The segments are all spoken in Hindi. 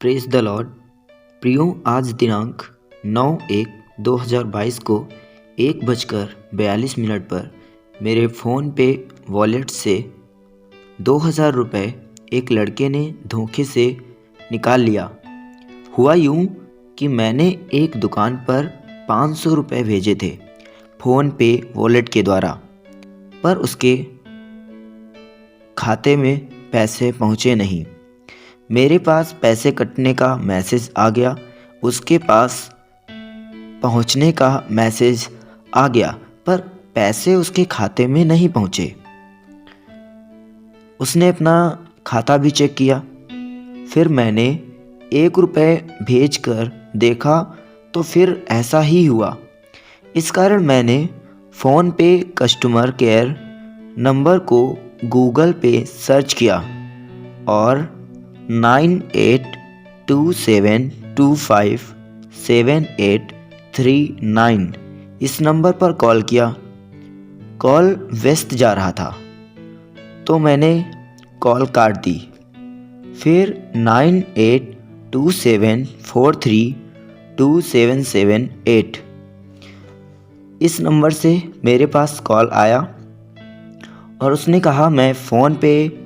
Praise the Lord. प्रियो, आज दिनांक 9/1/2022 को 1:42 पर मेरे फ़ोन पे वॉलेट से 2000 रुपये एक लड़के ने धोखे से निकाल लिया। हुआ यूँ कि मैंने एक दुकान पर 500 रुपये भेजे थे फ़ोन पे वॉलेट के द्वारा, पर उसके खाते में पैसे पहुँचे नहीं। मेरे पास पैसे कटने का मैसेज आ गया, उसके पास पहुंचने का मैसेज आ गया, पर पैसे उसके खाते में नहीं पहुंचे। उसने अपना खाता भी चेक किया। फिर मैंने 1 रुपये भेजकर देखा तो फिर ऐसा ही हुआ। इस कारण मैंने फ़ोन पे कस्टमर केयर नंबर को गूगल पे सर्च किया और 9827257839 इस नंबर पर कॉल किया। कॉल व्यस्त जा रहा था तो मैंने कॉल काट दी। फिर 9827432778 इस नंबर से मेरे पास कॉल आया और उसने कहा मैं फ़ोन पे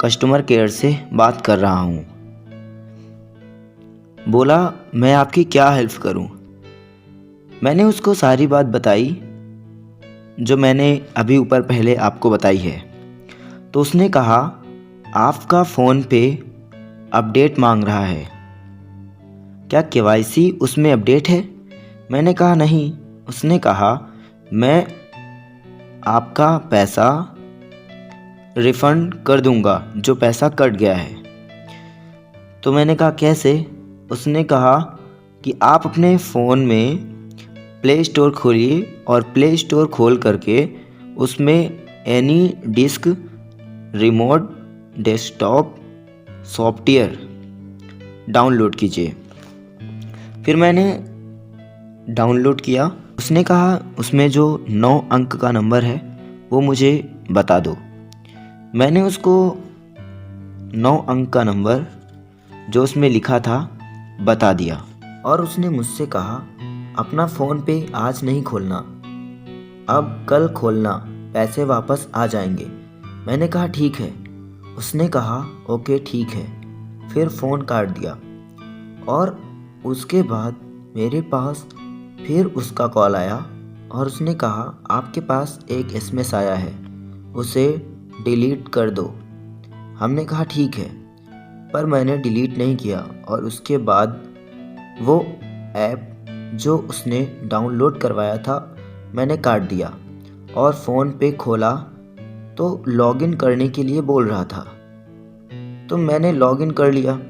कस्टमर केयर से बात कर रहा हूँ। बोला मैं आपकी क्या हेल्प करूँ। मैंने उसको सारी बात बताई जो मैंने अभी ऊपर पहले आपको बताई है। तो उसने कहा आपका फ़ोन पे अपडेट मांग रहा है, क्या केवाईसी उसमें अपडेट है? मैंने कहा नहीं। उसने कहा मैं आपका पैसा रिफ़ंड कर दूंगा जो पैसा कट गया है। तो मैंने कहा कैसे? उसने कहा कि आप अपने फ़ोन में प्ले स्टोर खोलिए और प्ले स्टोर खोल करके उसमें AnyDesk remote desktop software download कीजिए। फिर मैंने डाउनलोड किया। उसने कहा उसमें जो 9 अंक का नंबर है वो मुझे बता दो। मैंने उसको 9 अंक का नंबर जो उसमें लिखा था बता दिया और उसने मुझसे कहा अपना फ़ोन पे आज नहीं खोलना, अब कल खोलना, पैसे वापस आ जाएंगे। मैंने कहा ठीक है। उसने कहा ओके ठीक है। फिर फ़ोन काट दिया और उसके बाद मेरे पास फिर उसका कॉल आया और उसने कहा आपके पास एक एसएमएस आया है, उसे डिलीट कर दो। हमने कहा ठीक है, पर मैंने डिलीट नहीं किया और उसके बाद वो ऐप जो उसने डाउनलोड करवाया था मैंने काट दिया और फ़ोन पे खोला तो लॉगिन करने के लिए बोल रहा था। तो मैंने लॉगिन कर लिया।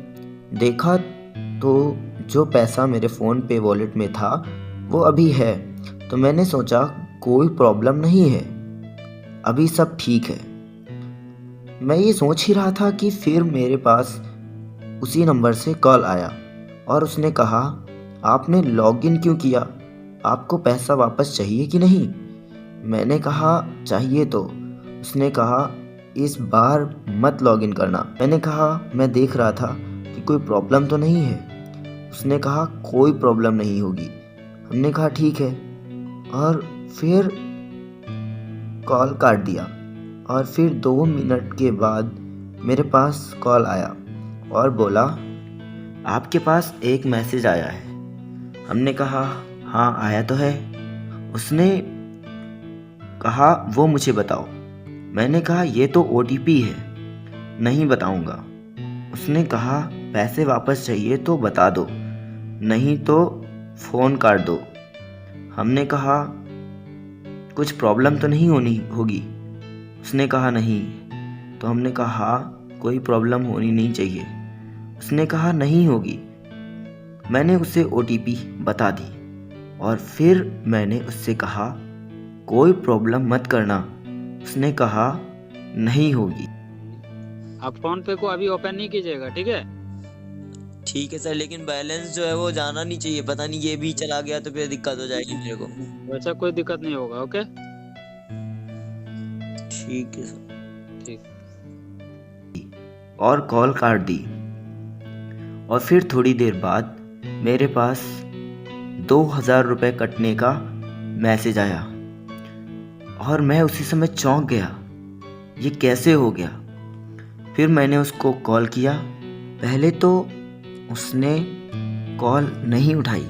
देखा तो जो पैसा मेरे फ़ोन पे वॉलेट में था वो अभी है। तो मैंने सोचा कोई प्रॉब्लम नहीं है, अभी सब ठीक है। मैं ये सोच ही रहा था कि फिर मेरे पास उसी नंबर से कॉल आया और उसने कहा आपने लॉगिन क्यों किया, आपको पैसा वापस चाहिए कि नहीं? मैंने कहा चाहिए। तो उसने कहा इस बार मत लॉगिन करना। मैंने कहा मैं देख रहा था कि कोई प्रॉब्लम तो नहीं है। उसने कहा कोई प्रॉब्लम नहीं होगी। हमने कहा ठीक है और फिर कॉल काट दिया और फिर 2 मिनट के बाद मेरे पास कॉल आया और बोला आपके पास एक मैसेज आया है। हमने कहा हाँ आया तो है। उसने कहा वो मुझे बताओ। मैंने कहा ये तो OTP है, नहीं बताऊंगा। उसने कहा पैसे वापस चाहिए तो बता दो, नहीं तो फ़ोन काट दो। हमने कहा कुछ प्रॉब्लम तो नहीं होगी? उसने कहा नहीं। तो हमने कहा कोई प्रॉब्लम होनी नहीं चाहिए। उसने कहा नहीं होगी। मैंने उसे OTP बता दी और फिर मैंने उससे कहा कोई प्रॉब्लम मत करना। उसने कहा नहीं होगी। आप फोन पे को अभी ओपन नहीं कीजिएगा, ठीक है? ठीक है सर, लेकिन बैलेंस जो है वो जाना नहीं चाहिए। पता नहीं ये भी चला गया तो फिर दिक्कत हो जाएगी मेरे को। वैसा कोई दिक्कत नहीं होगा। ओके ठीक है सर। ठीक। और कॉल काट दी। और फिर थोड़ी देर बाद मेरे पास 2000 रुपये कटने का मैसेज आया और मैं उसी समय चौंक गया, ये कैसे हो गया। फिर मैंने उसको कॉल किया। पहले तो उसने कॉल नहीं उठाई,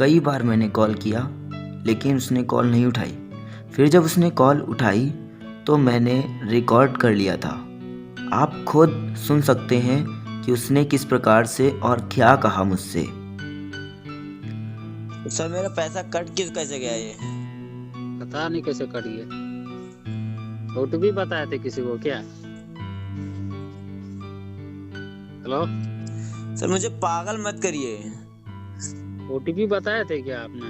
कई बार मैंने कॉल किया लेकिन उसने कॉल नहीं उठाई। फिर जब उसने कॉल उठाई तो मैंने रिकॉर्ड कर लिया था। आप खुद सुन सकते हैं कि उसने किस प्रकार से और क्या कहा मुझसे। तो सर मेरा पैसा कट कैसे गया ये? पता नहीं कैसे कट गया। ओटीपी बताए थे किसी को क्या? हेलो सर मुझे पागल मत करिए। ओटीपी बताए थे क्या आपने?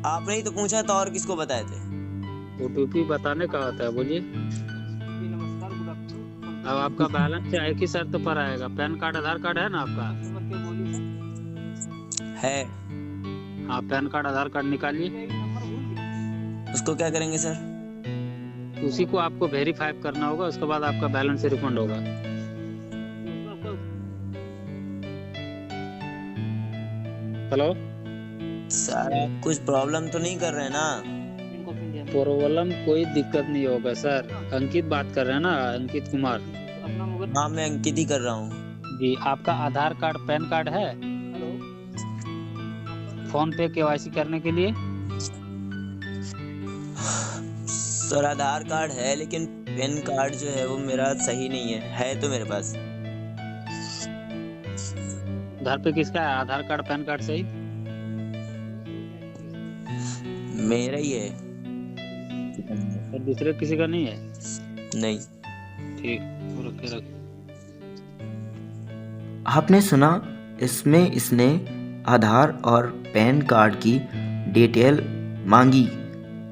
आपने ही तो पूछा था, और किसको बताए थे? ओटीपी बताने का होता है, बोलिए। अब आपका बैलेंस एक ही शर्त पर आएगा, पैन कार्ड आधार कार्ड है ना आपका? है। हाँ, पैन कार्ड आधार कार्ड निकालिए। उसको क्या करेंगे सर? उसी को आपको वेरीफाई करना होगा, उसके बाद आपका बैलेंस रिफंड होगा। हेलो सर आप कुछ प्रॉब्लम तो नहीं कर रहे हैं ना? प्रॉब्लम कोई दिक्कत नहीं होगा सर। अंकित बात कर रहे हैं ना, अंकित कुमार? हाँ मैं अंकित ही कर रहा हूँ। जी, आपका आधार कार्ड पैन कार्ड है फोन पे केवाईसी करने के लिए? सर आधार कार्ड है लेकिन पैन कार्ड जो है वो मेरा सही नहीं है तो मेरे पास। घर पे किसका है आधार कार्ड पैन कार्ड सही? मेरा ही है। और दूसरे किसी का नहीं है? नहीं। ठीक, तो रखे। आपने सुना, इसमें इसने आधार और पैन कार्ड की डिटेल मांगी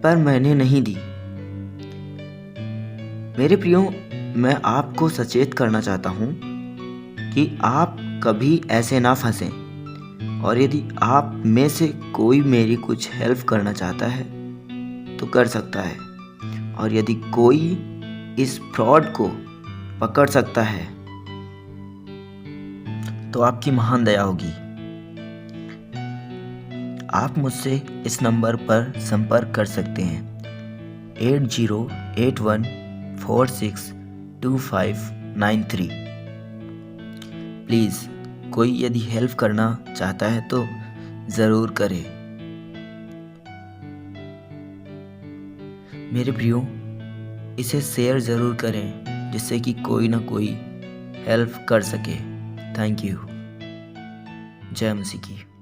पर मैंने नहीं दी। मेरे प्रियो, मैं आपको सचेत करना चाहता हूँ कि आप कभी ऐसे ना फंसें। और यदि आप में से कोई मेरी कुछ हेल्प करना चाहता है तो कर सकता है, और यदि कोई इस फ्रॉड को पकड़ सकता है तो आपकी महान दया होगी। आप मुझसे इस नंबर पर संपर्क कर सकते हैं 8081462593। प्लीज़ कोई यदि हेल्प करना चाहता है तो ज़रूर करे। मेरे प्रियो, इसे शेयर ज़रूर करें जिससे कि कोई ना कोई हेल्प कर सके। Thank you. जय मसीह की।